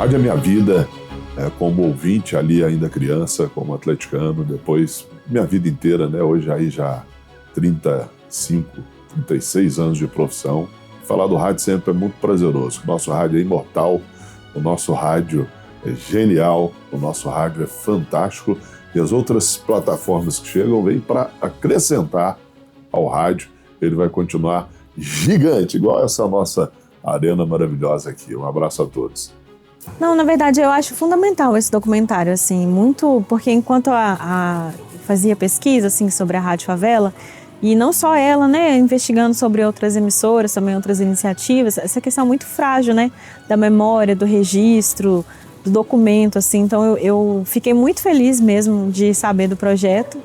Rádio é minha vida, como ouvinte ali ainda criança, como atleticano, depois minha vida inteira, né? Hoje aí já 35, 36 anos de profissão. Falar do rádio sempre é muito prazeroso. O nosso rádio é imortal, o nosso rádio é genial, o nosso rádio é fantástico e as outras plataformas que chegam vêm para acrescentar ao rádio. Ele vai continuar gigante, igual essa nossa arena maravilhosa aqui. Um abraço a todos. Não, na verdade, eu acho fundamental esse documentário, assim, muito, porque enquanto fazia pesquisa, assim, sobre a Rádio Favela, e não só ela, né, investigando sobre outras emissoras, também outras iniciativas, essa questão muito frágil, né, da memória, do registro, do documento, assim, então eu fiquei muito feliz mesmo de saber do projeto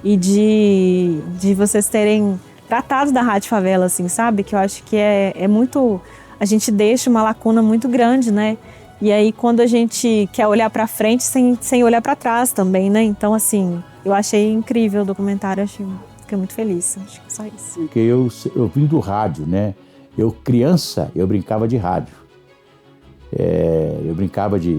e de vocês terem tratado da Rádio Favela, assim, sabe, que eu acho que é muito, a gente deixa uma lacuna muito grande, né, e aí quando a gente quer olhar para frente sem olhar para trás também, né, então assim, eu achei incrível o documentário, fiquei muito feliz, acho que é só isso. Porque eu vim do rádio, né? Eu, criança, eu brincava de rádio.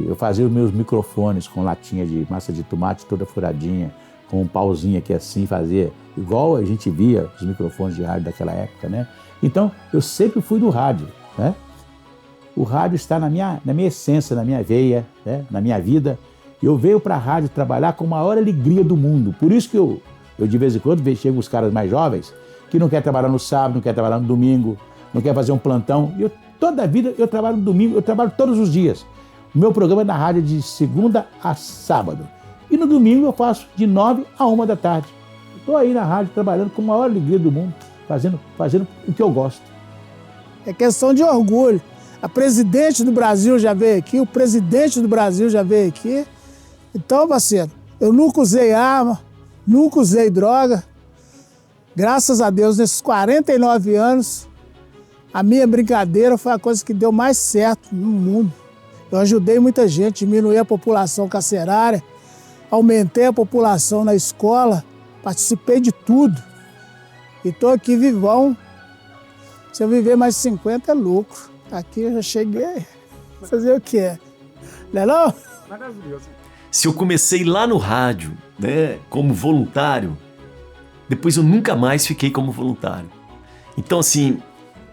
Eu fazia os meus microfones com latinha de massa de tomate toda furadinha, com um pauzinho aqui assim, fazia igual a gente via os microfones de rádio daquela época, né? Então, eu sempre fui do rádio, né? O rádio está na minha essência, na minha veia, né? Na minha vida. Eu venho para a rádio trabalhar com a maior alegria do mundo. Por isso que eu de vez em quando chego os caras mais jovens que não querem trabalhar no sábado, não querem trabalhar no domingo, não querem fazer um plantão. Toda a vida eu trabalho no domingo, eu trabalho todos os dias. O meu programa é na rádio de segunda a sábado. E no domingo eu faço de 9 a 1 da tarde. Estou aí na rádio trabalhando com a maior alegria do mundo, fazendo o que eu gosto. É questão de orgulho. A presidente do Brasil já veio aqui, o presidente do Brasil já veio aqui. Então, parceiro, eu nunca usei arma, nunca usei droga. Graças a Deus, nesses 49 anos, a minha brincadeira foi a coisa que deu mais certo no mundo. Eu ajudei muita gente, diminuí a população carcerária, aumentei a população na escola, participei de tudo. E estou aqui vivão. Se eu viver mais 50 é lucro. Aqui eu já cheguei. Fazer o quê? Não é não? Maravilhoso. Se eu comecei lá no rádio, né, como voluntário, depois eu nunca mais fiquei como voluntário. Então, assim,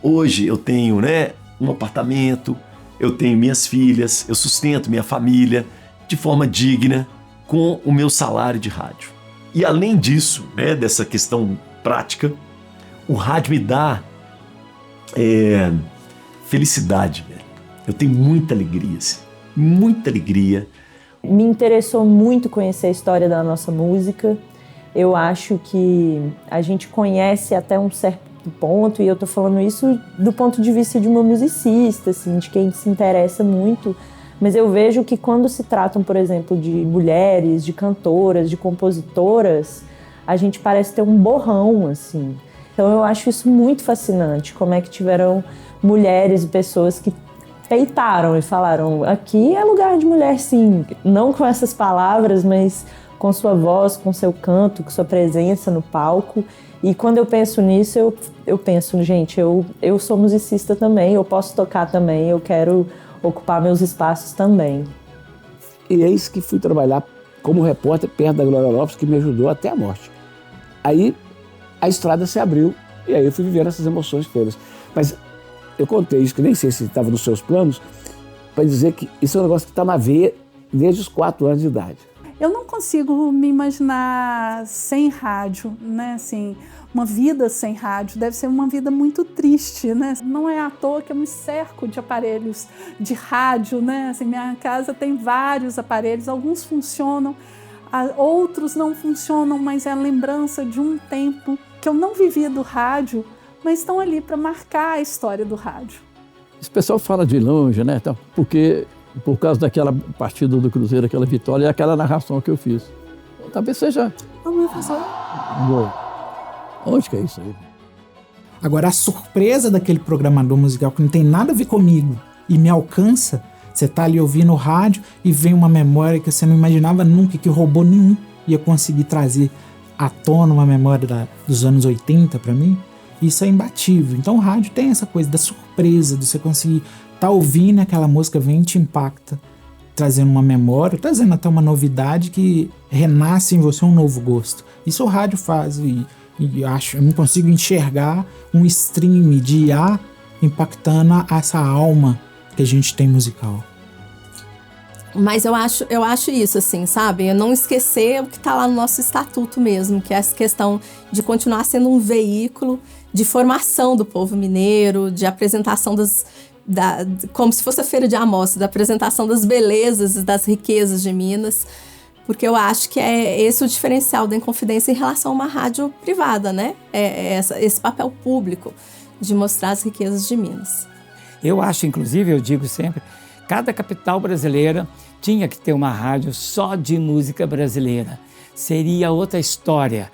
hoje eu tenho, né, um apartamento, eu tenho minhas filhas, eu sustento minha família de forma digna com o meu salário de rádio. E além disso, né, dessa questão prática, o rádio me dá felicidade, velho. Eu tenho muita alegria, assim, muita alegria. Me interessou muito conhecer a história da nossa música. Eu acho que a gente conhece até um certo ponto, e eu tô falando isso do ponto de vista de uma musicista, assim, de quem se interessa muito, mas eu vejo que quando se tratam, por exemplo, de mulheres, de cantoras, de compositoras, a gente parece ter um borrão, assim. Então eu acho isso muito fascinante, como é que tiveram mulheres e pessoas que peitaram e falaram, aqui é lugar de mulher sim, não com essas palavras, mas com sua voz, com seu canto, com sua presença no palco. E quando eu penso nisso, eu penso, gente, eu sou musicista também, eu posso tocar também, eu quero ocupar meus espaços também. E é isso que fui trabalhar como repórter perto da Glória Lopes, que me ajudou até a morte. Aí a estrada se abriu e aí eu fui vivendo essas emoções todas. Mas eu contei isso, que nem sei se estava nos seus planos, para dizer que isso é um negócio que está na veia desde os 4 anos de idade. Eu não consigo me imaginar sem rádio, né? Assim, uma vida sem rádio deve ser uma vida muito triste, né? Não é à toa que eu me cerco de aparelhos de rádio, né? Assim, minha casa tem vários aparelhos, alguns funcionam, outros não funcionam, mas é a lembrança de um tempo que eu não vivia do rádio, mas estão ali para marcar a história do rádio. Esse pessoal fala de longe, né? Então, porque por causa daquela partida do Cruzeiro, aquela vitória e aquela narração que eu fiz. Talvez seja... Onde que é isso aí? Agora, a surpresa daquele programador musical que não tem nada a ver comigo e me alcança, você tá ali ouvindo o rádio e vem uma memória que você não imaginava nunca que robô nenhum ia conseguir trazer à tona uma memória dos anos 80 para mim. Isso é imbatível. Então o rádio tem essa coisa da surpresa, de você conseguir estar ouvindo aquela música, vem e te impacta. trazendo uma memória, trazendo até uma novidade que renasce em você um novo gosto. Isso o rádio faz e eu não consigo enxergar um stream de IA impactando essa alma que a gente tem musical. Mas eu acho isso, assim, sabe? Eu não esquecer o que está lá no nosso estatuto mesmo, que é essa questão de continuar sendo um veículo de formação do povo mineiro, de apresentação como se fosse a feira de amostra, da apresentação das belezas e das riquezas de Minas, porque eu acho que é esse o diferencial da Inconfidência em relação a uma rádio privada, né? Esse papel público de mostrar as riquezas de Minas. Eu acho, inclusive, eu digo sempre, cada capital brasileira tinha que ter uma rádio só de música brasileira. Seria outra história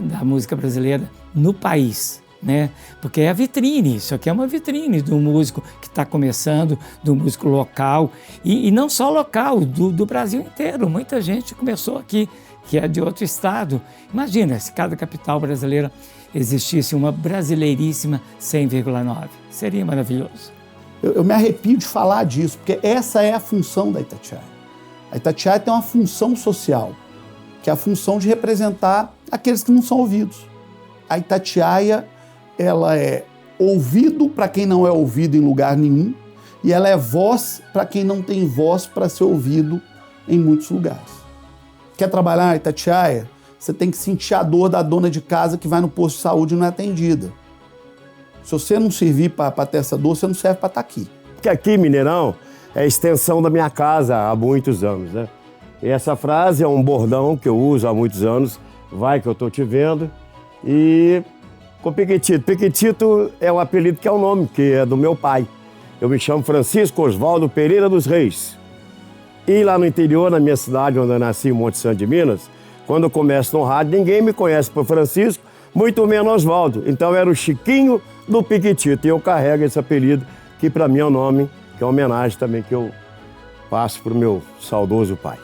da música brasileira no país, né? Porque é a vitrine, isso aqui é uma vitrine do músico que está começando, do músico local, e não só local, do Brasil inteiro. Muita gente começou aqui, que é de outro estado. Imagina, se cada capital brasileira existisse uma brasileiríssima 100,9. Seria maravilhoso. Eu me arrepio de falar disso, porque essa é a função da Itatiaia. A Itatiaia tem uma função social, que é a função de representar aqueles que não são ouvidos. A Itatiaia, ela é ouvido para quem não é ouvido em lugar nenhum, e ela é voz para quem não tem voz para ser ouvido em muitos lugares. Quer trabalhar na Itatiaia? Você tem que sentir a dor da dona de casa que vai no posto de saúde e não é atendida. Se você não servir para ter essa dor, você não serve para estar aqui. Porque aqui, Mineirão, é a extensão da minha casa há muitos anos, né? E essa frase é um bordão que eu uso há muitos anos, vai que eu tô te vendo, e com Piquitito. Piquitito é um apelido que é um nome, que é do meu pai. Eu me chamo Francisco Oswaldo Pereira dos Reis. E lá no interior, na minha cidade, onde eu nasci, em Monte Santo de Minas, quando eu começo no rádio, ninguém me conhece por Francisco, muito menos Oswaldo. Então era o Chiquinho do Piquitito. E eu carrego esse apelido, que para mim é um nome, que é uma homenagem também que eu passo para o meu saudoso pai.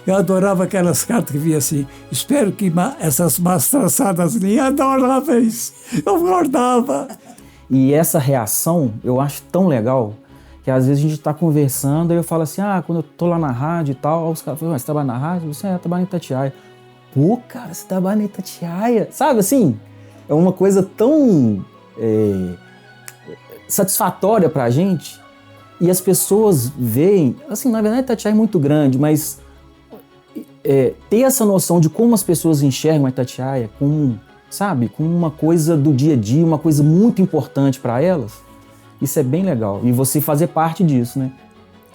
Eu adorava aquelas cartas que vinha assim, espero que essas más traçadas linhas, adorava isso. Eu guardava. E essa reação eu acho tão legal, que às vezes a gente tá conversando, aí eu falo assim, quando eu tô lá na rádio e tal, os caras falam, você trabalha na rádio? Você trabalha em Itatiaia. Pô, cara, você trabalha em Itatiaia. Sabe assim, é uma coisa tão satisfatória pra gente, e as pessoas veem, assim, na verdade Itatiaia é muito grande, mas ter essa noção de como as pessoas enxergam a Itatiaia com uma coisa do dia a dia, uma coisa muito importante para elas, isso é bem legal. E você fazer parte disso, né?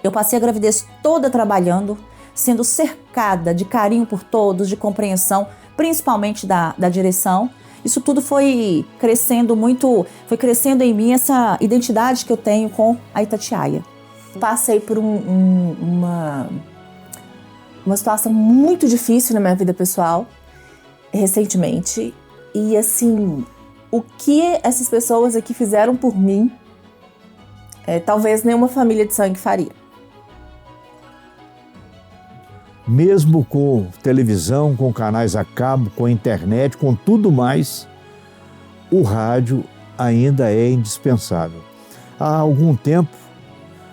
Eu passei a gravidez toda trabalhando, sendo cercada de carinho por todos, de compreensão, principalmente da direção. Isso tudo foi crescendo foi crescendo em mim essa identidade que eu tenho com a Itatiaia. Passei por uma situação muito difícil na minha vida pessoal, recentemente. E assim, o que essas pessoas aqui fizeram por mim, talvez nenhuma família de sangue faria. Mesmo com televisão, com canais a cabo, com internet, com tudo mais, o rádio ainda é indispensável. Há algum tempo,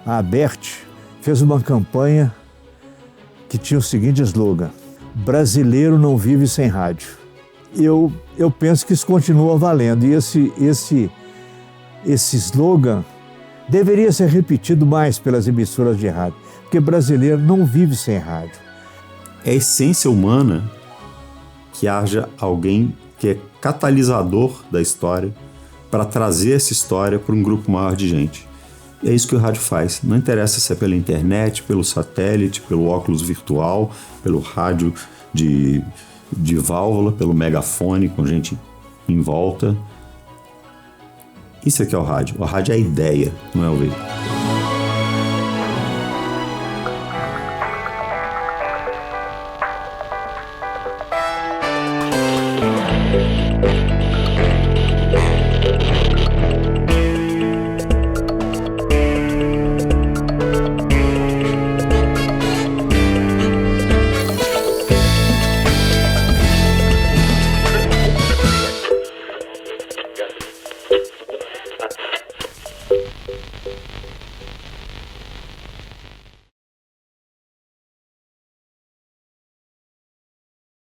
a Aberte fez uma campanha que tinha o seguinte slogan: brasileiro não vive sem rádio. Eu penso que isso continua valendo, e esse slogan deveria ser repetido mais pelas emissoras de rádio, porque brasileiro não vive sem rádio. É a essência humana que haja alguém que é catalisador da história para trazer essa história para um grupo maior de gente. E é isso que o rádio faz. Não interessa se é pela internet, pelo satélite, pelo óculos virtual, pelo rádio de válvula, pelo megafone com gente em volta. Isso aqui é o rádio. O rádio é a ideia, não é o veículo.